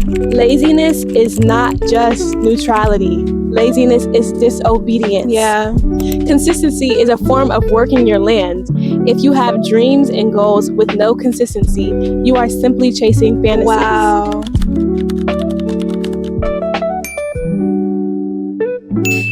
Laziness is not just neutrality. Laziness is disobedience. Yeah. Consistency is a form of working your land. If you have dreams and goals with no consistency, you are simply chasing fantasies. Wow.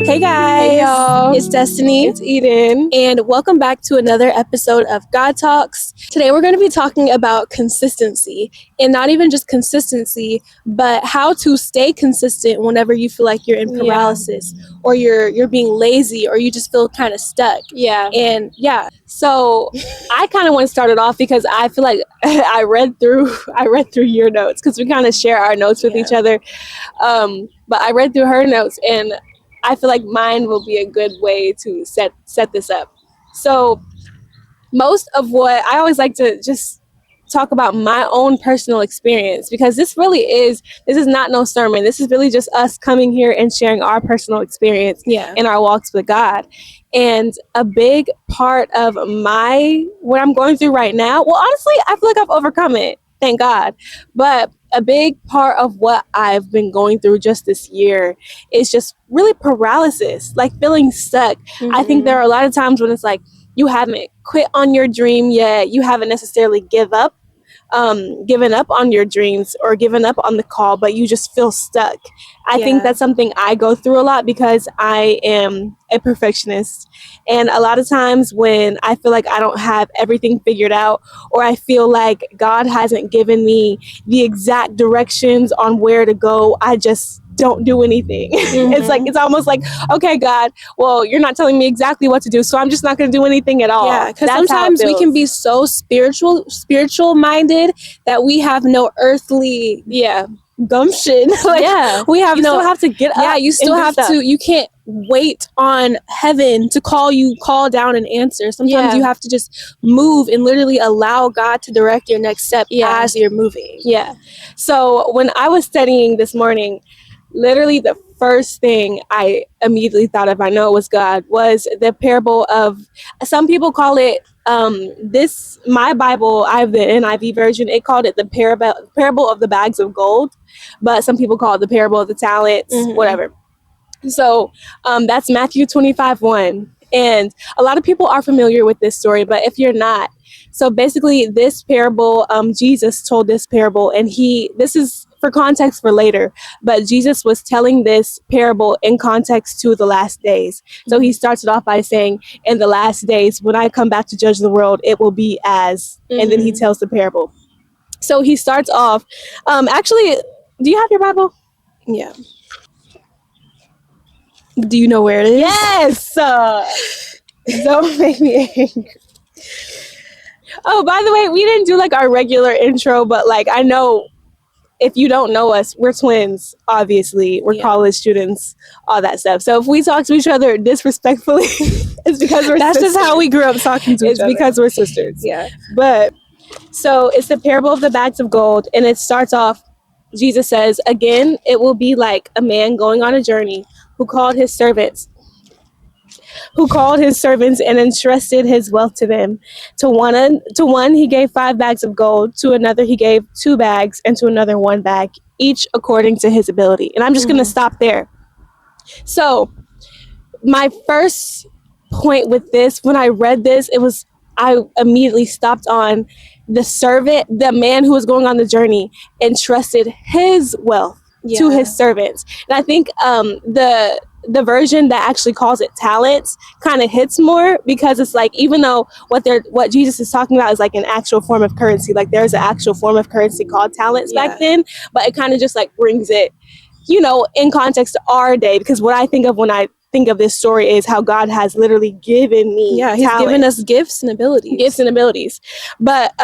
Hey guys, Hey y'all. It's Destiny. It's Eden. And welcome back to another episode of God Talks. Today we're going to be talking about consistency, and not even just consistency, but how to stay consistent whenever you feel like you're in paralysis or you're being lazy or you just feel kind of stuck. And so I kind of want to start it off because I feel like I read through your notes because we kind of share our notes with each other. But I read through her notes, and I feel like mine will be a good way to set this up. So most of what I always like to just talk about my own personal experience, because this is not no sermon. This is really just us coming here and sharing our personal experience in our walks with God. And a big part of what I'm going through right now, well, honestly, I feel like I've overcome it. Thank God. But a big part of what I've been going through just this year is just really paralysis, like feeling stuck. I think there are a lot of times when it's like you haven't quit on your dream yet. You haven't necessarily given up on your dreams or given up on the call, but you just feel stuck. I think that's something I go through a lot because I am a perfectionist. And a lot of times when I feel like I don't have everything figured out, or I feel like God hasn't given me the exact directions on where to go, I just don't do anything. It's almost like, okay, God, well, you're not telling me exactly what to do, so I'm just not going to do anything at all. Yeah, because sometimes we can be so spiritual minded that we have no earthly gumption. We have you still have to get up. Yeah, you still have to. You can't wait on heaven to call down an answer. Sometimes you have to just move and literally allow God to direct your next step as you're moving. Yeah. So when I was studying this morning, literally the first thing I immediately thought of, I know it was God, was the parable of, some people call it, my Bible, I have the NIV version, it called it the parable of the bags of gold, but some people call it the parable of the talents, whatever. So that's Matthew 25:1. And a lot of people are familiar with this story, but if you're not, so basically this parable, Jesus told this parable, and this is for context for later, but Jesus was telling this parable in context to the last days. So he starts it off by saying, in the last days, when I come back to judge the world, it will be as, and then he tells the parable. So he starts off, actually, do you have your Bible? Yeah. Do you know where it is? Yes! Don't make me angry. Oh, by the way, we didn't do like our regular intro, but like, I know if you don't know us, we're twins, obviously. We're college students, all that stuff. So if we talk to each other disrespectfully, it's because we're That's sisters. just how we grew up talking to each other. It's because we're sisters. Yeah. But, so it's the parable of the bags of gold, and it starts off, Jesus says, again, it will be like a man going on a journey who called his servants and entrusted his wealth to them. To one he gave 5 bags of gold, to another he gave 2 bags, and to another 1 bag, each according to his ability. And I'm just going to stop there. So my first point with this, when I read this, I immediately stopped on the man who was going on the journey, entrusted his wealth to his servants. And I think the version that actually calls it talents kind of hits more, because it's like, even though what Jesus is talking about is like an actual form of currency, like there's an actual form of currency called talents back then, but it kind of just like brings it, in context to our day, because what I think of when I think of this story is how God has literally given me he's given us gifts and abilities. But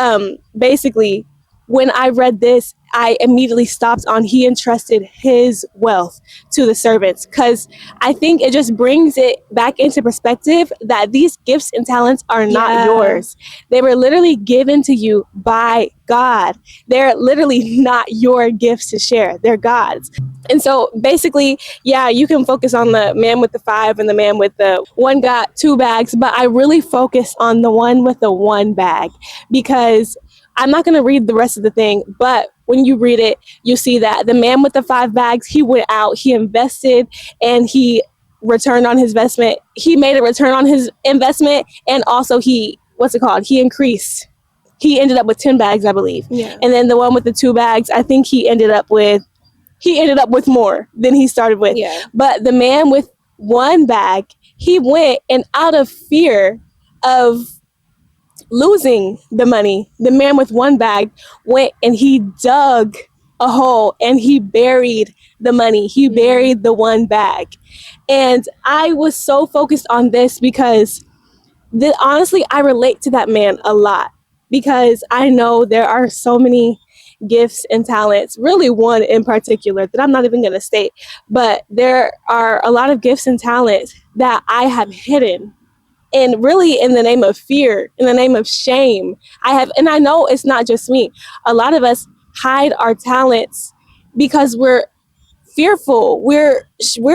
basically, when I read this, I immediately stopped on he entrusted his wealth to the servants, because I think it just brings it back into perspective that these gifts and talents are not yours. They were literally given to you by God. They're literally not your gifts to share. They're God's. And so basically, you can focus on the man with the 5 and the man with the one got 2 bags, but I really focus on the one with the 1 bag, because I'm not going to read the rest of the thing, but when you read it, you see that the man with the 5 bags, he went out, he invested, and he returned on his investment. He made a return on his investment, and also he, he increased. He ended up with 10 bags, I believe. Yeah. And then the one with the 2 bags, I think he ended up with more than he started with. Yeah. But the man with 1 bag, he went, and out of fear of losing the money, the man with 1 bag went and he dug a hole and he buried the money. He buried the 1 bag. And I was so focused on this because honestly, I relate to that man a lot, because I know there are so many gifts and talents, really one in particular that I'm not even going to state, but there are a lot of gifts and talents that I have hidden. And really, in the name of fear, in the name of shame, and I know it's not just me. A lot of us hide our talents because we're fearful. We're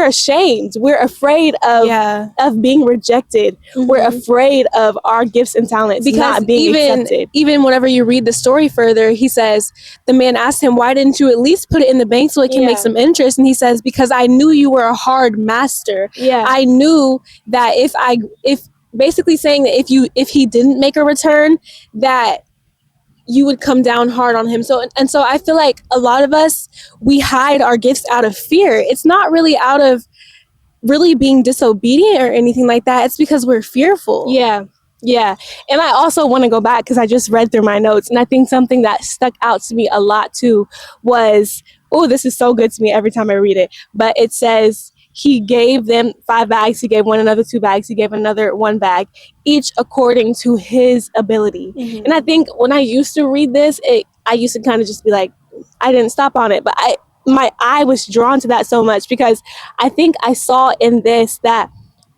ashamed. We're afraid of being rejected. Mm-hmm. We're afraid of our gifts and talents not being accepted. Even whenever you read the story further, he says, the man asked him, why didn't you at least put it in the bank so it can make some interest? And he says, because I knew you were a hard master. Yeah. I knew that if basically saying that if he didn't make a return, that you would come down hard on him. So I feel like a lot of us, we hide our gifts out of fear. It's not really out of really being disobedient or anything like that. It's because we're fearful. Yeah. Yeah. And I also want to go back because I just read through my notes, and I think something that stuck out to me a lot too was, this is so good to me every time I read it, but it says, he gave them 5 bags. He gave one another 2 bags. He gave another 1 bag, each according to his ability. Mm-hmm. And I think when I used to read this, I used to kind of just be like, I didn't stop on it, but my eye was drawn to that so much because I think I saw in this that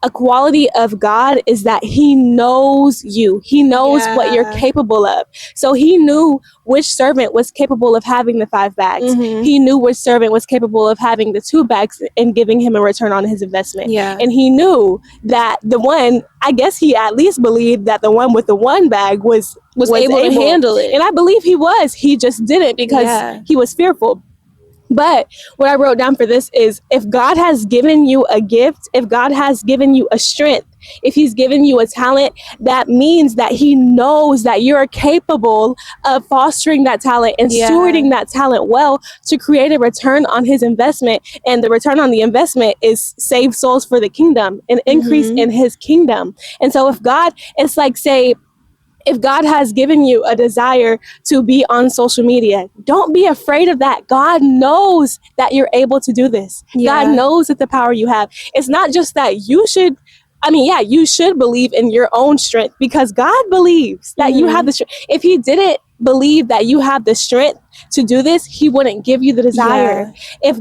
a quality of God is that he knows you. He knows what you're capable of. So he knew which servant was capable of having the 5 bags. Mm-hmm. He knew which servant was capable of having the 2 bags and giving him a return on his investment. Yeah. And he knew that the one, I guess he at least believed that the one with the 1 bag was able to handle it. And I believe he was. He just didn't because he was fearful. But what I wrote down for this is, if God has given you a gift, if God has given you a strength, if he's given you a talent, that means that he knows that you're capable of fostering that talent and stewarding that talent well to create a return on his investment. And the return on the investment is save souls for the kingdom, an increase in his kingdom. And so if God, it's like, say, if God has given you a desire to be on social media, don't be afraid of that. God knows that you're able to do this. Yeah. God knows that the power you have. It's not just that you should believe in your own strength, because God believes that you have the strength. If he didn't believe that you have the strength to do this, he wouldn't give you the desire. Yeah.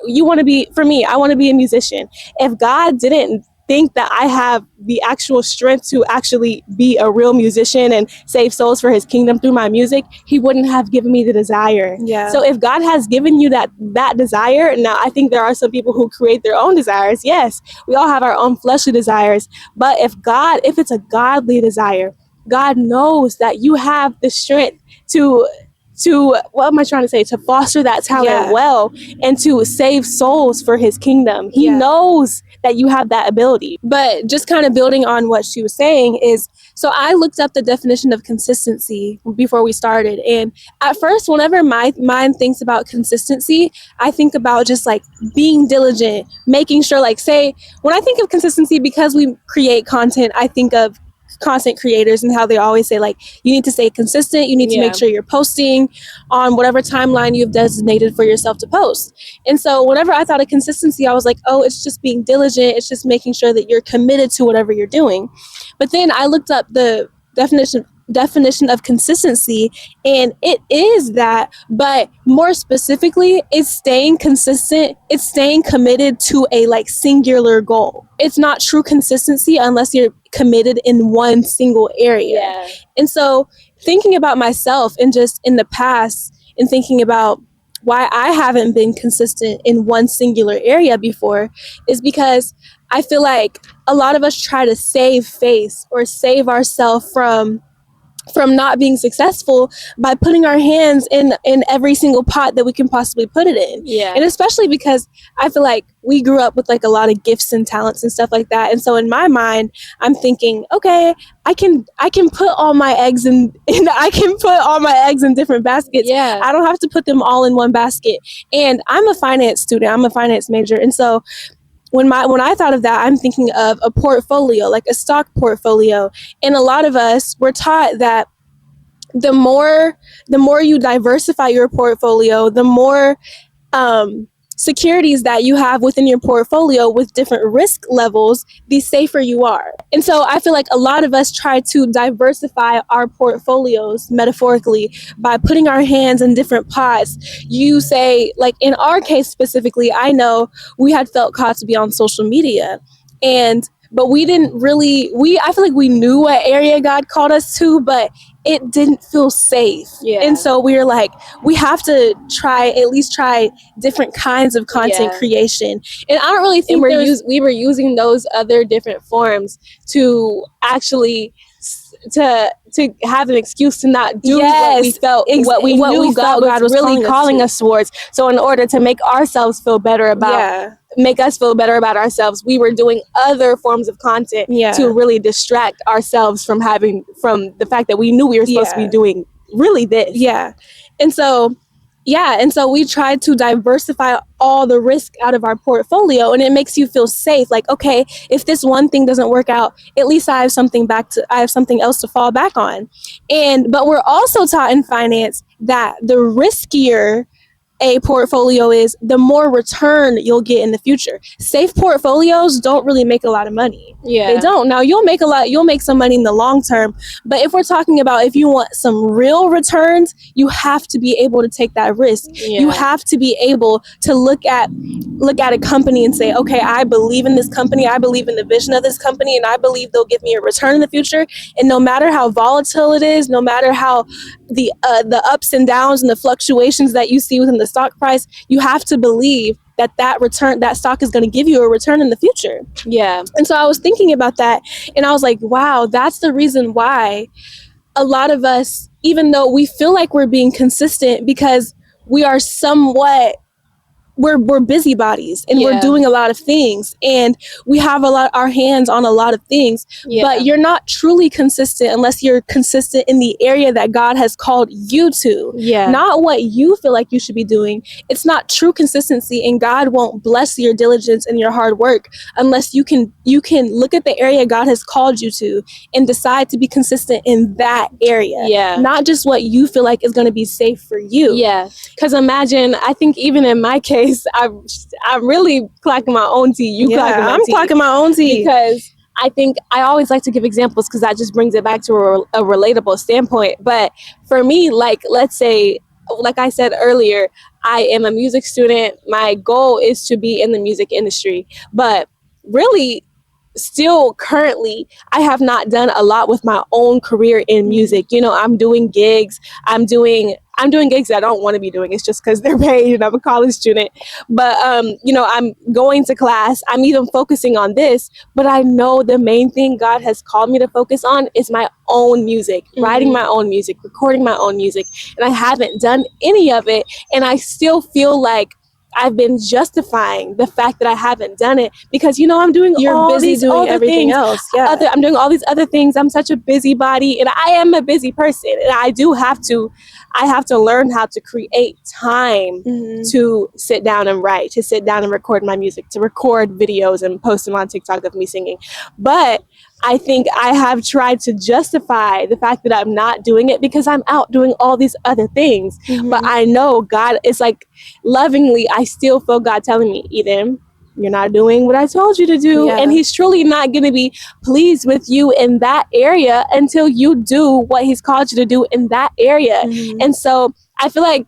You want to be, for me, I want to be a musician. If God didn't think that I have the actual strength to actually be a real musician and save souls for his kingdom through my music, he wouldn't have given me the desire. Yeah. So if God has given you that desire, now I think there are some people who create their own desires. Yes, we all have our own fleshly desires, but if it's a godly desire, God knows that you have the strength to what am I trying to say? To foster that talent well and to save souls for his kingdom. He knows that you have that ability. But just kind of building on what she was saying is, so I looked up the definition of consistency before we started. And at first, whenever my mind thinks about consistency, I think about just like being diligent, making sure, like, say, when I think of consistency, because we create content, I think of content creators and how they always say, like, you need to stay consistent, you need to make sure you're posting on whatever timeline you've designated for yourself to post. And so whenever I thought of consistency, I was like, oh, it's just being diligent, it's just making sure that you're committed to whatever you're doing. But then I looked up the definition of consistency, and it is that, but more specifically, it's staying consistent, it's staying committed to a like singular goal. It's not true consistency unless you're committed in one single area. Yeah. And so thinking about myself and just in the past and thinking about why I haven't been consistent in one singular area before is because I feel like a lot of us try to save face or save ourselves from from not being successful by putting our hands in every single pot that we can possibly put it in. Yeah. And especially because I feel like we grew up with like a lot of gifts and talents and stuff like that. And so in my mind, I'm thinking, okay, I can put all my eggs in I can put all my eggs in different baskets. Yeah. I don't have to put them all in one basket. And I'm a finance student. I'm a finance major. And so when I thought of that, I'm thinking of a portfolio, like a stock portfolio. And a lot of us were taught that the more you diversify your portfolio, the more securities that you have within your portfolio with different risk levels, the safer you are. And so I feel like a lot of us try to diversify our portfolios metaphorically by putting our hands in different pots. You say, like in our case specifically, I know we had felt called to be on social media, but we didn't really, I feel like we knew what area God called us to, but it didn't feel safe. Yeah. And so we were like, we have to at least try different kinds of content creation. And I don't really think we were using those other different forms to actually to have an excuse to not do what we felt, what we knew God was really calling us towards. So in order to make ourselves feel better about make us feel better about ourselves, we were doing other forms of content to really distract ourselves from the fact that we knew we were supposed to be doing really this. And so we tried to diversify all the risk out of our portfolio, and it makes you feel safe. Like, okay, if this one thing doesn't work out, at least I have something else to fall back on. But we're also taught in finance that the riskier a portfolio is, the more return you'll get in the future. Safe portfolios don't really make a lot of money. They don't. Now you'll make some money in the long term, but if we're talking about if you want some real returns, you have to be able to take that risk. You have to be able to look at a company and say, okay, I believe in this company, I believe in the vision of this company, and I believe they'll give me a return in the future. And no matter how volatile it is, no matter how the ups and downs and the fluctuations that you see within the stock price, you have to believe that stock is going to give you a return in the future. And so I was thinking about that, and I was like, wow, that's the reason why a lot of us, even though we feel like we're being consistent, because we are we're busybodies, and we're doing a lot of things, and we have our hands on a lot of things, but you're not truly consistent unless you're consistent in the area that God has called you to, not what you feel like you should be doing. It's not true consistency, and God won't bless your diligence and your hard work unless you can look at the area God has called you to and decide to be consistent in that area, not just what you feel like is going to be safe for you. Because imagine, I think even in my case, I'm really clacking my own teeth. I'm clacking my own teeth. Because I think I always like to give examples because that just brings it back to a relatable standpoint. But for me, like, let's say, like I said earlier, I am a music student. My goal is to be in the music industry. But really, still currently, I have not done a lot with my own career in music. I'm doing gigs. I'm doing gigs that I don't want to be doing. It's just because they're paid and I'm a college student. But, I'm going to class. I'm even focusing on this. But I know the main thing God has called me to focus on is my own music, writing my own music, recording my own music. And I haven't done any of it. And I still feel like I've been justifying the fact that I haven't done it because, I'm doing all these everything else. I'm doing all these other things. I'm such a busybody, and I am a busy person. And I have to learn how to create time to sit down and write, to sit down and record my music, to record videos and post them on TikTok of me singing. But I think I have tried to justify the fact that I'm not doing it because I'm out doing all these other things. But I know God is like, lovingly, I still feel God telling me, Eden, you're not doing what I told you to do. And he's truly not going to be pleased with you in that area until you do what he's called you to do in that area. And so I feel like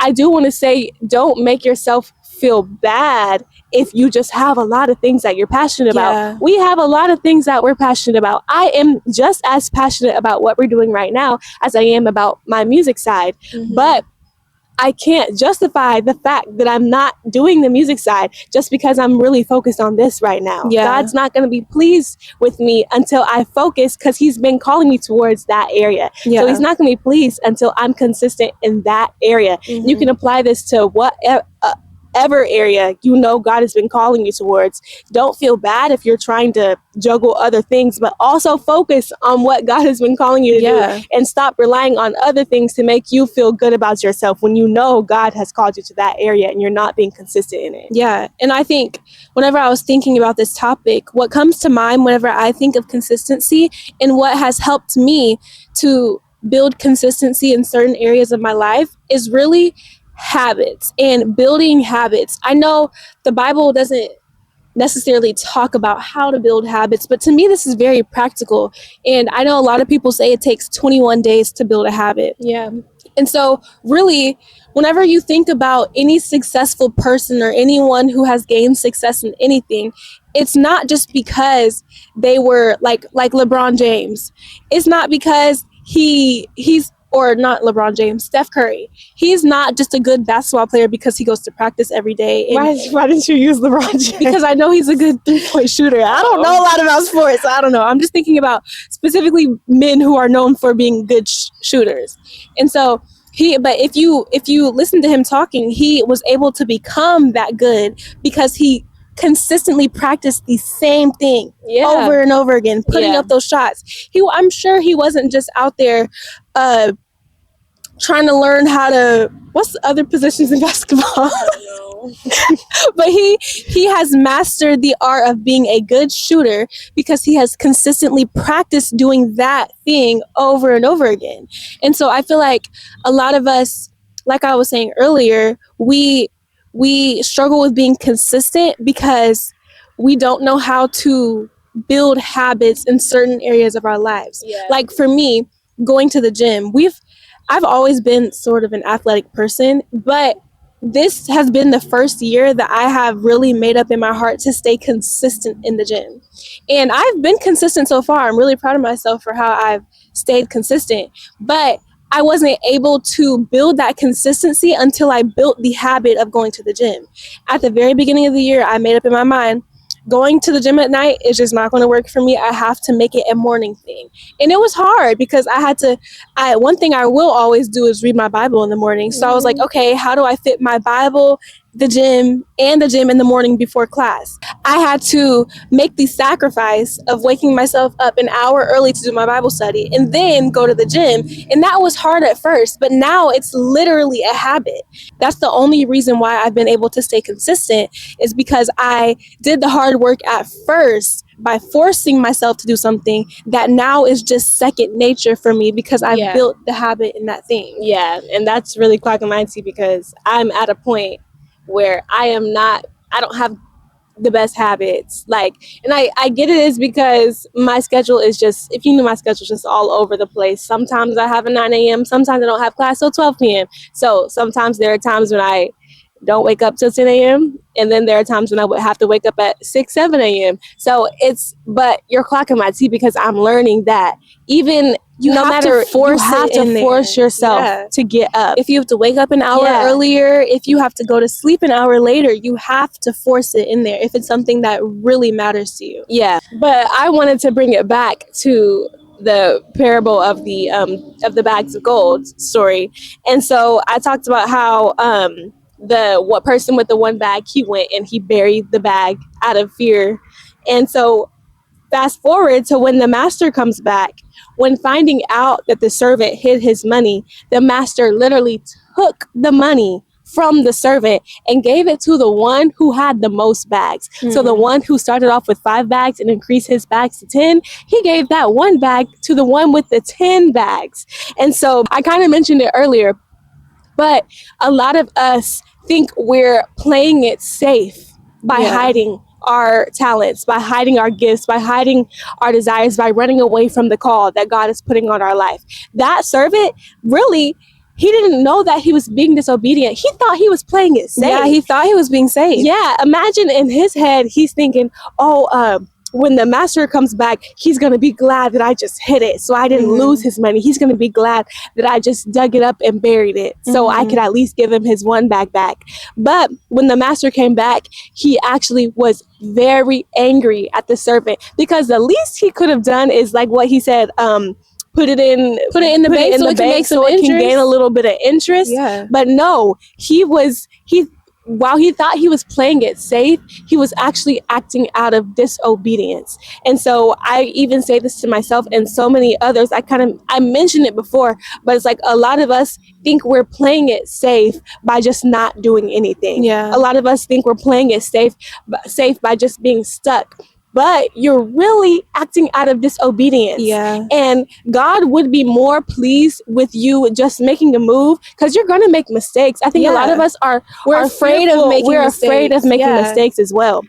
I do want to say, don't make yourself feel bad if you just have a lot of things that you're passionate about. We have a lot of things that we're passionate about. I am just as passionate about what we're doing right now as I am about my music side. But I can't justify the fact that I'm not doing the music side just because I'm really focused on this right now. Yeah. God's not going to be pleased with me until I focus, because he's been calling me towards that area. Yeah. So he's not going to be pleased until I'm consistent in that area. Mhm. You can apply this to whatever area God has been calling you towards. Don't feel bad if you're trying to juggle other things, but also focus on what God has been calling you to do, and stop relying on other things to make you feel good about yourself when God has called you to that area and you're not being consistent in it. Yeah. And I think whenever I was thinking about this topic, what comes to mind whenever I think of consistency and what has helped me to build consistency in certain areas of my life is really habits and building habits. I know the Bible doesn't necessarily talk about how to build habits, but to me this is very practical. And I know a lot of people say it takes 21 days to build a habit. Yeah. And so really, whenever you think about any successful person or anyone who has gained success in anything, it's not just because they were like LeBron James. It's not because he's or not LeBron James, Steph Curry. He's not just a good basketball player because he goes to practice every day. Why didn't you use LeBron James? Because I know he's a good 3-point shooter. I don't know a lot about sports. I don't know. I'm just thinking about specifically men who are known for being good shooters. And so but if you listen to him talking, he was able to become that good because he consistently practiced the same thing over and over again, putting up those shots. I'm sure he wasn't just out there trying to learn how to, what's the other positions in basketball? But he has mastered the art of being a good shooter because he has consistently practiced doing that thing over and over again. And so I feel like a lot of us, like I was saying earlier, we struggle with being consistent because we don't know how to build habits in certain areas of our lives. Like for me, going to the gym, I've always been sort of an athletic person, but this has been the first year that I have really made up in my heart to stay consistent in the gym. And I've been consistent so far. I'm really proud of myself for how I've stayed consistent. But I wasn't able to build that consistency until I built the habit of going to the gym. At the very beginning of the year, I made up in my mind, going to the gym at night is just not going to work for me. I have to make it a morning thing. And it was hard because one thing I will always do is read my Bible in the morning. So I was like, okay, how do I fit my Bible, the gym in the morning before class? I had to make the sacrifice of waking myself up an hour early to do my Bible study and then go to the gym. And that was hard at first, but now it's literally a habit. That's the only reason why I've been able to stay consistent, is because I did the hard work at first by forcing myself to do something that now is just second nature for me because I've built the habit in that thing. Yeah, and that's really clocking my tea because I'm at a point where I don't have the best habits. And I get it is because my schedule is just, if you knew my schedule is just all over the place. Sometimes I have a 9 a.m., sometimes I don't have class till 12 p.m. So sometimes there are times when I don't wake up till 10 a.m. And then there are times when I would have to wake up at 6, 7 a.m. So but you're clocking my tea because I'm learning that even you have to force yourself to get up. If you have to wake up an hour earlier, if you have to go to sleep an hour later, you have to force it in there if it's something that really matters to you. Yeah, but I wanted to bring it back to the parable of the bags of gold story. And so I talked about how what person with the one bag, he went and he buried the bag out of fear. And so fast forward to when the master comes back, when finding out that the servant hid his money, the master literally took the money from the servant and gave it to the one who had the most bags. Mm-hmm. So the one who started off with 5 bags and increased his bags to 10, he gave that 1 bag to the one with the 10 bags. And so I kind of mentioned it earlier, but a lot of us think we're playing it safe by hiding our talents, by hiding our gifts, by hiding our desires, by running away from the call that God is putting on our life. That servant, really, he didn't know that he was being disobedient. He thought he was playing it safe. Yeah, he thought he was being safe. Yeah, imagine in his head, he's thinking, when the master comes back, he's going to be glad that I just hid it. So I didn't lose his money. He's going to be glad that I just dug it up and buried it. So I could at least give him his one bag back. But when the master came back, he actually was very angry at the servant, because the least he could have done is like what he said, put it in the bank so it can make some interest, can gain a little bit of interest. Yeah. But no, while he thought he was playing it safe, he was actually acting out of disobedience. And so I even say this to myself and so many others. I mentioned it before, but it's like a lot of us think we're playing it safe by just not doing anything. Yeah. A lot of us think we're playing it safe by just being stuck. But you're really acting out of disobedience. Yeah. And God would be more pleased with you just making a move, because you're going to make mistakes. I think a lot of us we're afraid of making mistakes as well.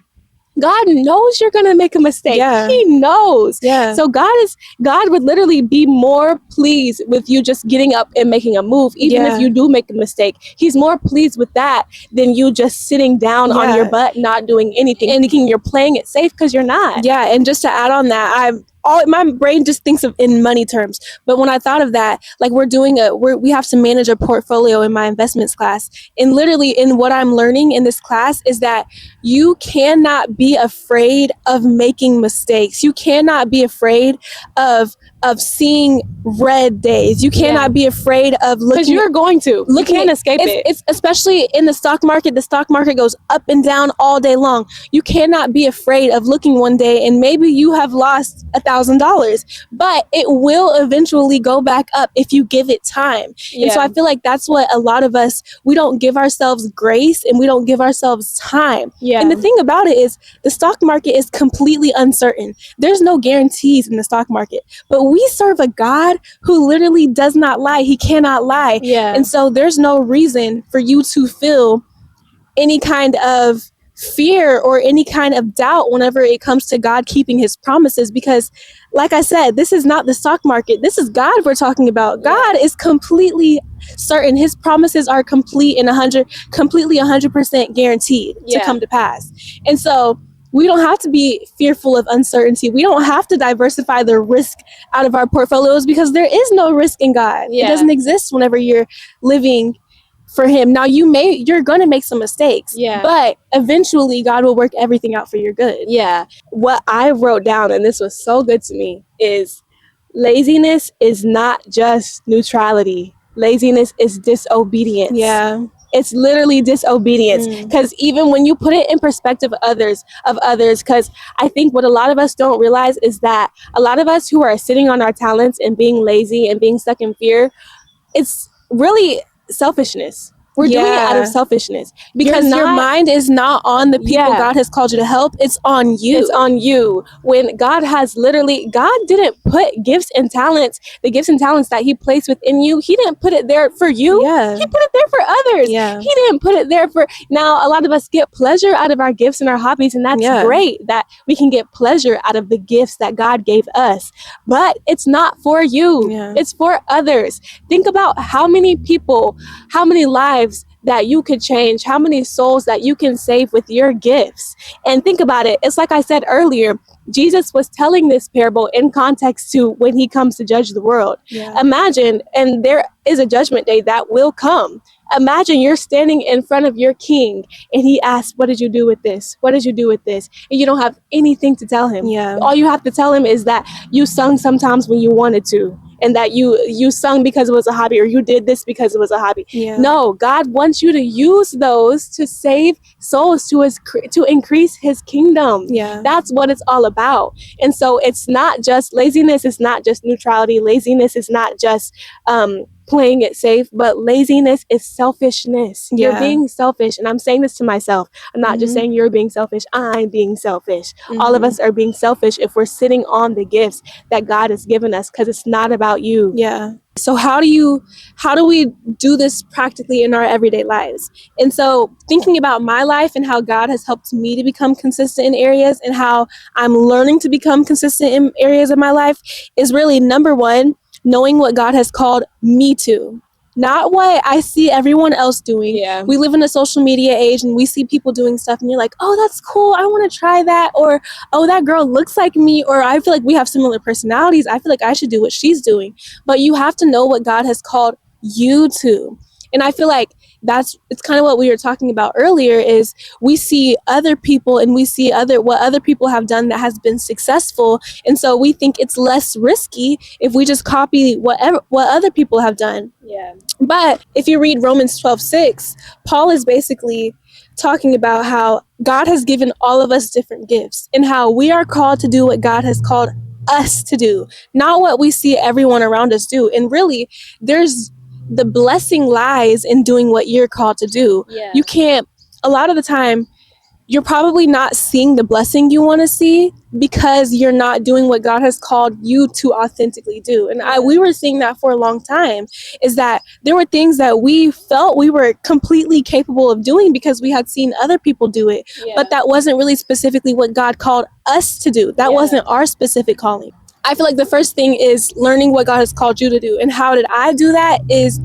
God knows you're going to make a mistake. Yeah. He knows. Yeah. So God would literally be more pleased with you just getting up and making a move, even if you do make a mistake. He's more pleased with that than you just sitting down on your butt, not doing anything, and thinking you're playing it safe, because you're not. Yeah. And just to add on that, my brain just thinks of in money terms. But when I thought of that, like we have to manage a portfolio in my investments class. And literally in what I'm learning in this class is that you cannot be afraid of making mistakes. You cannot be afraid of seeing red days. You cannot be afraid of looking. Because you're going to. You can't escape it. It's especially in the stock market. The stock market goes up and down all day long. You cannot be afraid of looking one day and maybe you have lost $1,000, but it will eventually go back up if you give it time. Yeah. And so I feel like that's what a lot of us, we don't give ourselves grace and we don't give ourselves time. Yeah. And the thing about it is the stock market is completely uncertain. There's no guarantees in the stock market, but we serve a God who literally does not lie. He cannot lie. Yeah. And so there's no reason for you to feel any kind of fear or any kind of doubt whenever it comes to God keeping his promises, because like I said, this is not the stock market. This is God we're talking about. God is completely certain. His promises are completely 100% guaranteed to come to pass. And so we don't have to be fearful of uncertainty. We don't have to diversify the risk out of our portfolios, because there is no risk in God. Yeah. It doesn't exist whenever you're living for him. Now you're going to make some mistakes, but eventually God will work everything out for your good. Yeah. What I wrote down, and this was so good to me, is laziness is not just neutrality. Laziness is disobedience. Yeah. It's literally disobedience, because even when you put it in perspective of others, because I think what a lot of us don't realize is that a lot of us who are sitting on our talents and being lazy and being stuck in fear, it's really selfishness. We're doing it out of selfishness, because your mind is not on the people God has called you to help. It's on you. It's on you. When God didn't put gifts and talents, the gifts and talents that he placed within you, he didn't put it there for you. Yeah. He put it there for others. Yeah. He didn't put it there for, now a lot of us get pleasure out of our gifts and our hobbies, and that's great that we can get pleasure out of the gifts that God gave us. But it's not for you. Yeah. It's for others. Think about how many people, how many lives that you could change, how many souls that you can save with your gifts. And think about it. It's like I said earlier, Jesus was telling this parable in context to when he comes to judge the world. Yeah. Imagine, and there is a judgment day that will come. Imagine you're standing in front of your king and he asks, what did you do with this? What did you do with this? And you don't have anything to tell him. Yeah. All you have to tell him is that you sung sometimes when you wanted to, and that you sung because it was a hobby, or you did this because it was a hobby. Yeah. No, God wants you to use those to save souls, to increase his kingdom. Yeah. That's what it's all about. And so it's not just laziness. It's not just neutrality. Laziness is not just playing it safe, but laziness is selfishness. Yeah. You're being selfish. And I'm saying this to myself. I'm not just saying you're being selfish. I'm being selfish. All of us are being selfish if we're sitting on the gifts that God has given us, because it's not about you. Yeah. So how do we do this practically in our everyday lives? And so thinking about my life and how God has helped me to become consistent in areas, and how I'm learning to become consistent in areas of my life, is really, number one, knowing what God has called me to. not what I see everyone else doing. Yeah. We live in a social media age and we see people doing stuff and you're like, oh, that's cool, I want to try that, or oh, that girl looks like me, or I feel like we have similar personalities, I feel like I should do what she's doing. But you have to know what God has called you to. And I feel like it's kind of what we were talking about earlier, is we see other people and we see what other people have done that has been successful, and so we think it's less risky if we just copy what other people have done. Yeah. But if you read Romans 12:6, Paul is basically talking about how God has given all of us different gifts and how we are called to do what God has called us to do, not what we see everyone around us do. And really, the blessing lies in doing what you're called to do. Yeah. You can't, a lot of the time, you're probably not seeing the blessing you want to see because you're not doing what God has called you to authentically do. And we were seeing that for a long time, is that there were things that we felt we were completely capable of doing because we had seen other people do it, but that wasn't really specifically what God called us to do. That wasn't our specific calling. I feel like the first thing is learning what God has called you to do. And how I did that is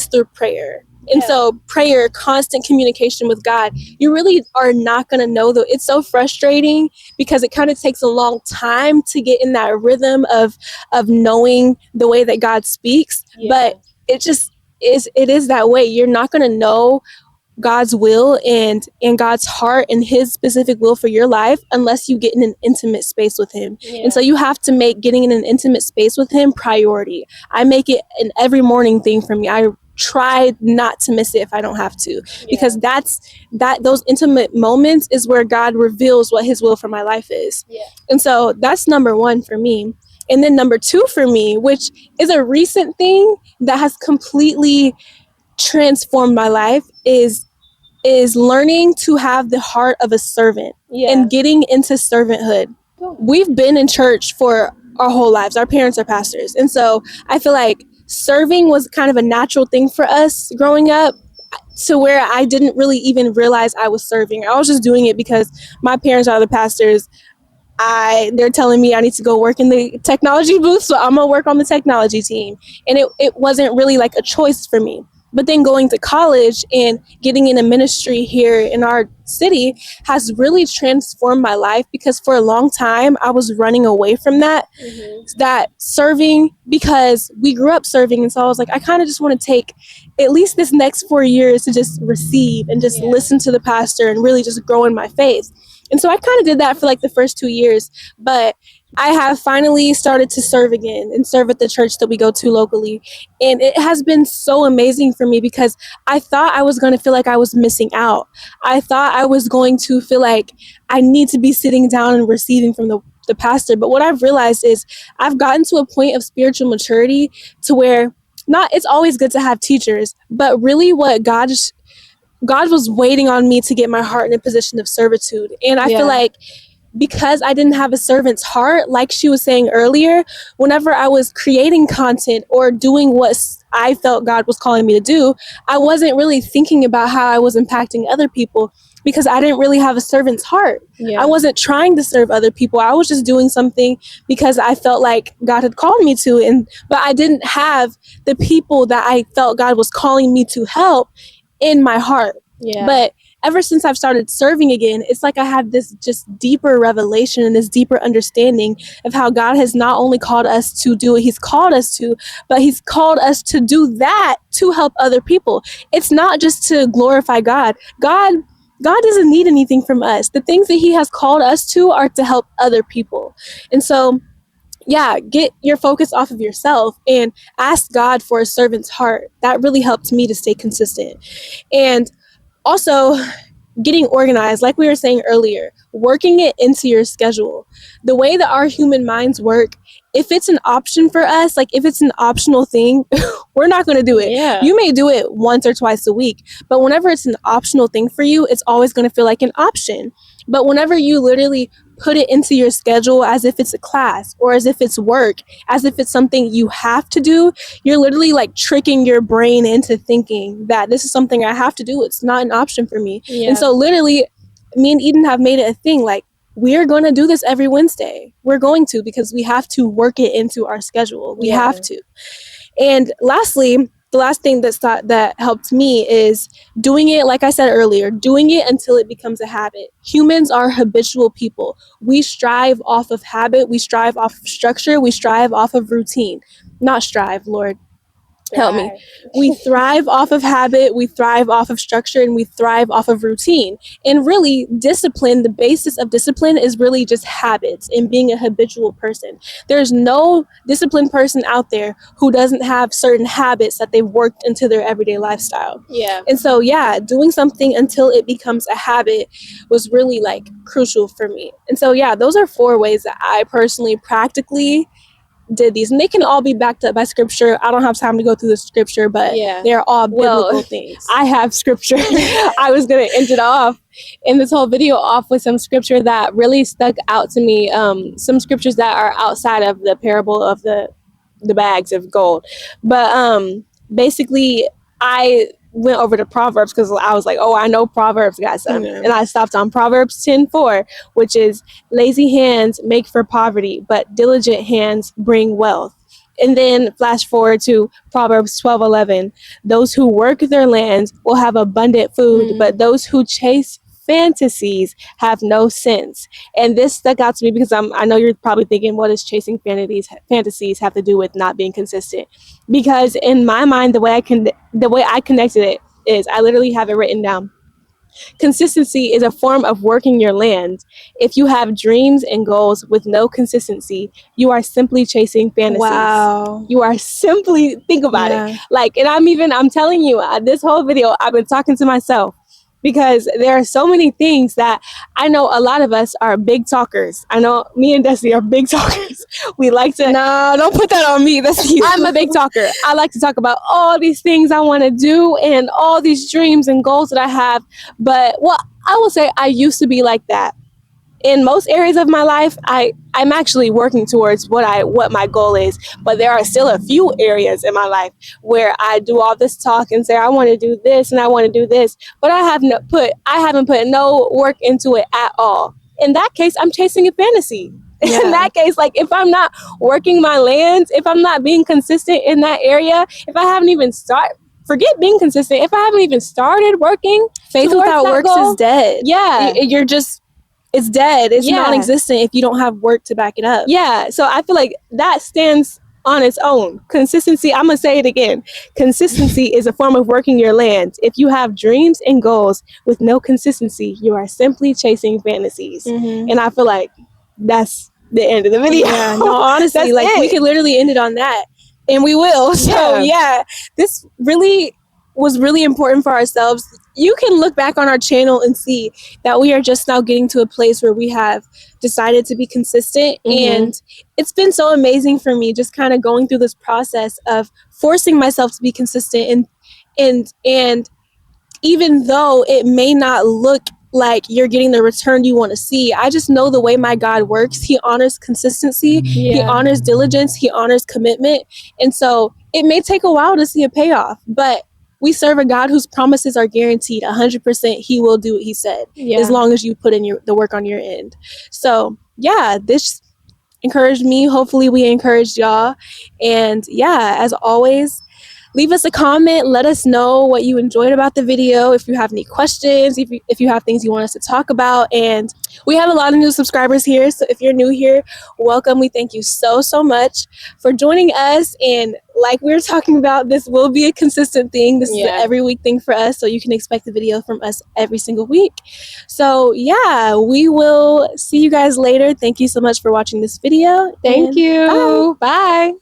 through prayer. And so prayer, constant communication with God, you really are not going to know, though. It's so frustrating because it kind of takes a long time to get in that rhythm of knowing the way that God speaks. But it just it is that way. You're not going to know God's will and God's heart and his specific will for your life unless you get in an intimate space with him. And so you have to make getting in an intimate space with him priority. I make it an every morning thing for me. I try not to miss it if I don't have to, because those intimate moments is where God reveals what his will for my life is. And so that's number one for me. And then number two for me, which is a recent thing that has completely transformed my life, is learning to have the heart of a servant and getting into servanthood. We've been in church for our whole lives. Our parents are pastors. And so I feel like serving was kind of a natural thing for us growing up, to where I didn't really even realize I was serving. I was just doing it because my parents are the pastors. They're telling me I need to go work in the technology booth, so I'm gonna work on the technology team. And it wasn't really like a choice for me. But then going to college and getting in a ministry here in our city has really transformed my life, because for a long time I was running away from that serving, because we grew up serving. And so I was like, I kind of just want to take at least this next 4 years to just receive and just listen to the pastor and really just grow in my faith. And so I kind of did that for like the first 2 years, but I have finally started to serve again and serve at the church that we go to locally. And it has been so amazing for me, because I thought I was going to feel like I was missing out. I thought I was going to feel like I need to be sitting down and receiving from the pastor. But what I've realized is I've gotten to a point of spiritual maturity to where it's always good to have teachers, but really what God was waiting on me to get my heart in a position of servitude. And I feel like because I didn't have a servant's heart, like she was saying earlier, whenever I was creating content or doing what I felt God was calling me to do, I wasn't really thinking about how I was impacting other people, because I didn't really have a servant's heart. I wasn't trying to serve other people. I was just doing something because I felt like God had called me to, but I didn't have the people that I felt God was calling me to help in my heart. But ever since I've started serving again, it's like I had this just deeper revelation and this deeper understanding of how God has not only called us to do what he's called us to, but he's called us to do that to help other people. It's not just to glorify God. God doesn't need anything from us. The things that he has called us to are to help other people. And so get your focus off of yourself and ask God for a servant's heart. That really helped me to stay consistent. And also, getting organized, like we were saying earlier, working it into your schedule. The way that our human minds work, if it's an option for us, like if it's an optional thing, we're not going to do it. You may do it once or twice a week, but whenever it's an optional thing for you, it's always going to feel like an option. But whenever you literally put it into your schedule as if it's a class or as if it's work, as if it's something you have to do, you're literally like tricking your brain into thinking that this is something I have to do. It's not an option for me. And so literally me and Eden have made it a thing. Like, we're going to do this every Wednesday. We're going to, because we have to work it into our schedule. We have to. And lastly, the last thing that helped me is doing it, like I said earlier, doing it until it becomes a habit. Humans are habitual people. We strive off of habit, we strive off of structure, we strive off of routine. Not strive, Lord. Help me. We thrive off of habit, we thrive off of structure, and we thrive off of routine. And really, discipline, the basis of discipline is really just habits and being a habitual person. There's no disciplined person out there who doesn't have certain habits that they've worked into their everyday lifestyle. Yeah. And so, yeah, doing something until it becomes a habit was really like crucial for me. And so, yeah, those are 4 ways that I personally practically did these, and they can all be backed up by scripture. I don't have time to go through the scripture, but they're all biblical things. I have scripture. I was going to end it off in this whole video off with some scripture that really stuck out to me. Some scriptures that are outside of the parable of the bags of gold. But basically, I went over to Proverbs because I was like, oh, I know Proverbs got some. And I stopped on Proverbs 10:4, which is lazy hands make for poverty, but diligent hands bring wealth. And then flash forward to Proverbs 12:11. Those who work their lands will have abundant food, but those who chase fantasies have no sense. And this stuck out to me because I know you're probably thinking, what does chasing fantasies have to do with not being consistent? Because in my mind, the way I connected it is, I literally have it written down. Consistency is a form of working your land. If you have dreams and goals with no consistency, you are simply chasing fantasies. Wow. You are simply, think about it. Like, and I'm telling you, this whole video, I've been talking to myself. Because there are so many things that I know a lot of us are big talkers. I know me and Destiny are big talkers. We like to... No, don't put that on me. That's you. I'm a big talker. I like to talk about all these things I want to do and all these dreams and goals that I have. But, well, I will say I used to be like that. In most areas of my life, I'm actually working towards what my goal is. But there are still a few areas in my life where I do all this talk and say I want to do this and I want to do this, but I haven't put no work into it at all. In that case, I'm chasing a fantasy. Yeah. In that case, like if I'm not working my lands, if I'm not being consistent in that area, if I haven't even forget being consistent, if I haven't even started working, faith without works is dead. Yeah, it's dead. It's non-existent if you don't have work to back it up. Yeah. So I feel like that stands on its own. Consistency, I'm going to say it again. Consistency is a form of working your land. If you have dreams and goals with no consistency, you are simply chasing fantasies. And I feel like that's the end of the video. Yeah, no, honestly, we could literally end it on that. And we will. So yeah, this really was really important for ourselves. You can look back on our channel and see that we are just now getting to a place where we have decided to be consistent. And it's been so amazing for me just kind of going through this process of forcing myself to be consistent. And even though it may not look like you're getting the return you want to see, I just know the way my God works. He honors consistency. He honors diligence. He honors commitment. And so it may take a while to see a payoff, but we serve a God whose promises are guaranteed 100%. He will do what he said, as long as you put in the work on your end. So yeah, this encouraged me. Hopefully we encouraged y'all. And yeah, as always, leave us a comment. Let us know what you enjoyed about the video. If you have any questions, if you have things you want us to talk about. And we have a lot of new subscribers here. So if you're new here, welcome. We thank you so much for joining us. And like we were talking about, this will be a consistent thing. This is an every week thing for us. So you can expect a video from us every single week. So yeah, we will see you guys later. Thank you so much for watching this video. Thank you. Bye.